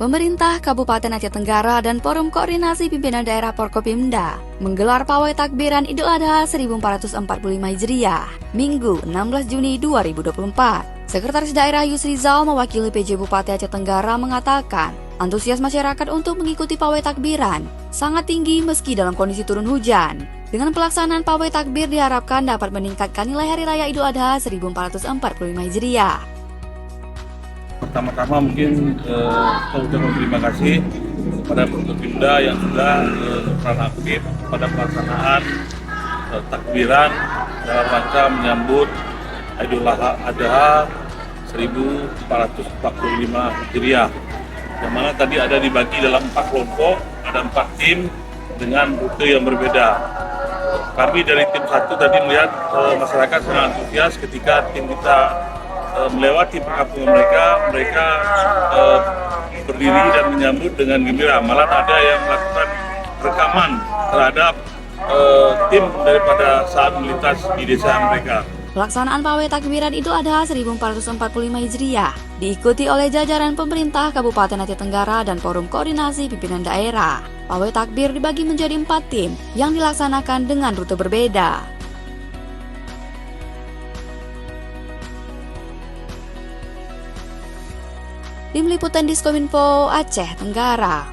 Pemerintah Kabupaten Aceh Tenggara dan Forum Koordinasi Pimpinan Daerah Forkopimda menggelar pawai takbiran Idul Adha 1445 Hijriah, Minggu 16 Juni 2024. Sekretaris Daerah Yusri Zal mewakili PJ Bupati Aceh Tenggara mengatakan, antusias masyarakat untuk mengikuti pawai takbiran sangat tinggi meski dalam kondisi turun hujan. Dengan pelaksanaan pawai takbir diharapkan dapat meningkatkan nilai Hari Raya Idul Adha 1445 Hijriah. Pertama-tama mungkin saya ucapkan terima kasih kepada Forkopimda yang sudah berperan aktif pada pelaksanaan takbiran dalam rangka menyambut Idul Adha 1445 Hijriah, yang mana tadi ada dibagi dalam 4 kelompok, ada 4 tim dengan rute yang berbeda. Kami dari tim 1 tadi melihat masyarakat sangat antusias ketika tim kita melewati perkampungan mereka berdiri dan menyambut dengan gembira. Malah ada yang melakukan rekaman terhadap tim daripada saat melintas di desa mereka. Pelaksanaan pawai takbiran Idul Adha 1445 Hijriah diikuti oleh jajaran pemerintah Kabupaten Aceh Tenggara dan Forum Koordinasi Pimpinan Daerah. Pawai takbir dibagi menjadi 4 tim yang dilaksanakan dengan rute berbeda. Tim Liputan Diskominfo Aceh Tenggara.